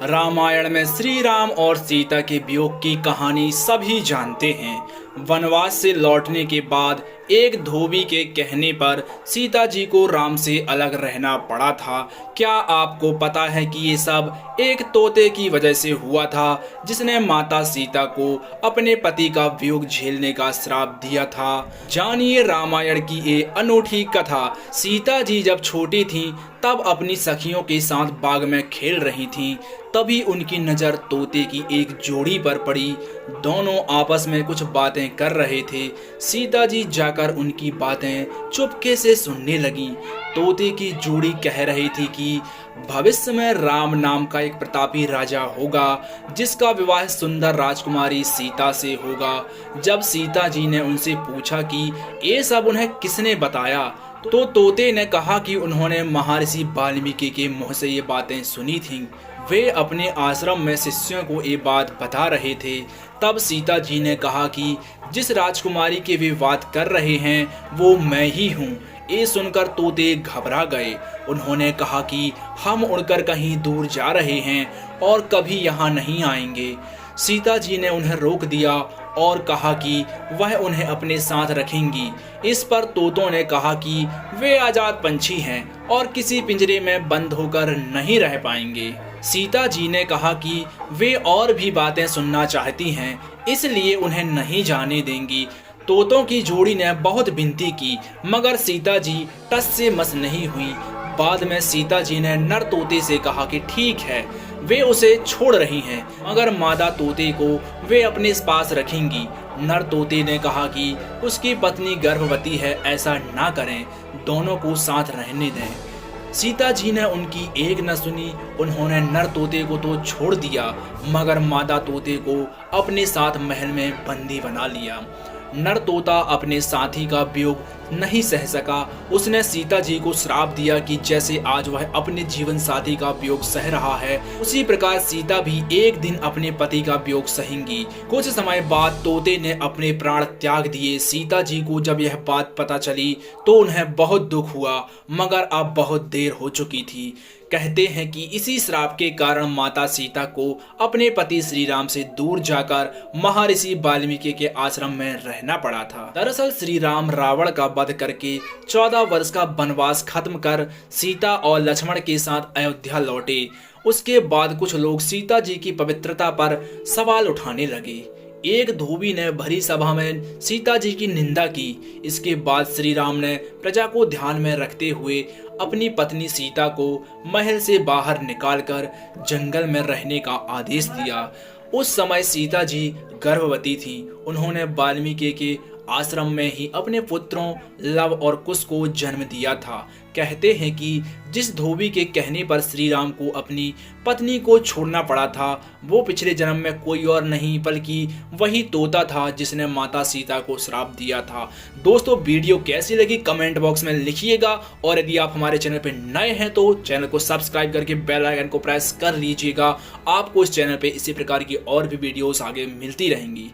रामायण में श्री राम और सीता के वियोग की कहानी सभी जानते हैं। वनवास से लौटने के बाद एक धोबी के कहने पर सीता जी को राम से अलग रहना पड़ा था। क्या आपको पता है कि ये सब एक तोते की वजह से हुआ था, जिसने माता सीता को अपने पति का वियोग झेलने का श्राप दिया था। जानिए रामायण की ये अनूठी कथा। सीता जी जब छोटी थीं तब अपनी सखियों के साथ बाग में खेल रही थीं। तभी उनकी नज़र तोते की एक जोड़ी पर पड़ी। दोनों आपस में कुछ बातें कर रहे थे। सीता जी जाकर उनकी बातें चुपके से सुनने लगी। तोते की जोड़ी कह रही थी कि भविष्य में राम नाम का एक प्रतापी राजा होगा, जिसका विवाह सुंदर राजकुमारी सीता से होगा। जब सीता जी ने उनसे पूछा कि ये सब उन्हें किसने बताया, तो तोते ने कहा कि उन्होंने महर्षि वाल्मीकि के मुँह से ये बातें सुनी थीं। वे अपने आश्रम में शिष्यों को ये बात बता रहे थे। तब सीता जी ने कहा कि जिस राजकुमारी की वे बात कर रहे हैं वो मैं ही हूँ। ये सुनकर तोते घबरा गए। उन्होंने कहा कि हम उड़कर कहीं दूर जा रहे हैं और कभी यहाँ नहीं आएंगे। सीता जी ने उन्हें रोक दिया और कहा कि वह उन्हें अपने साथ रखेंगी। इस पर तोतों ने कहा कि वे आजाद पंछी हैं और किसी पिंजरे में बंद होकर नहीं रह पाएंगे। सीता जी ने कहा कि वे और भी बातें सुनना चाहती हैं, इसलिए उन्हें नहीं जाने देंगी। तोतों की जोड़ी ने बहुत विनती की, मगर सीता जी टस से मस नहीं हुई। बाद में सीता जी ने नर तोते से कहा कि ठीक है, वे उसे छोड़ रही हैं, मगर मादा तोते को वे अपने पास रखेंगी। नर तोते ने कहा कि उसकी पत्नी गर्भवती है, ऐसा ना करें, दोनों को साथ रहने दें। सीता जी ने उनकी एक न सुनी। उन्होंने नर तोते को तो छोड़ दिया, मगर मादा तोते को अपने साथ महल में बंदी बना लिया। नर तोता अपने साथी का वियोग नहीं सह सका। उसने सीता जी को श्राप दिया कि जैसे आज वह अपने जीवन साथी का वियोग सह रहा है, उसी प्रकार सीता भी एक दिन अपने पति का वियोग सहेंगी। कुछ समय बाद तोते ने अपने प्राण त्याग दिए। सीता जी को जब यह बात पता चली तो उन्हें बहुत दुख हुआ, मगर अब बहुत देर हो चुकी थी। कहते हैं कि इसी श्राप के कारण माता सीता को अपने पति श्री राम से दूर जाकर महर्षि वाल्मीकि के आश्रम में रहना पड़ा था। दरअसल श्री राम रावण का वध करके 14 वर्ष का वनवास खत्म कर सीता और लक्ष्मण के साथ अयोध्या लौटे। उसके बाद कुछ लोग सीता जी की पवित्रता पर सवाल उठाने लगे। एक धोबी ने भरी सभा में सीता जी की निंदा की। इसके बाद श्री राम ने प्रजा को ध्यान में रखते हुए अपनी पत्नी सीता को महल से बाहर निकालकर जंगल में रहने का आदेश दिया। उस समय सीता जी गर्भवती थी। उन्होंने वाल्मीकि के आश्रम में ही अपने पुत्रों लव और कुश को जन्म दिया था। कहते हैं कि जिस धोबी के कहने पर श्री राम को अपनी पत्नी को छोड़ना पड़ा था, वो पिछले जन्म में कोई और नहीं बल्कि वही तोता था जिसने माता सीता को श्राप दिया था। दोस्तों, वीडियो कैसी लगी कमेंट बॉक्स में लिखिएगा, और यदि आप हमारे चैनल पर नए हैं तो चैनल को सब्सक्राइब करके बेल आइकन को प्रेस कर लीजिएगा। आपको इस चैनल पर इसी प्रकार की और भी वीडियोस आगे मिलती रहेंगी।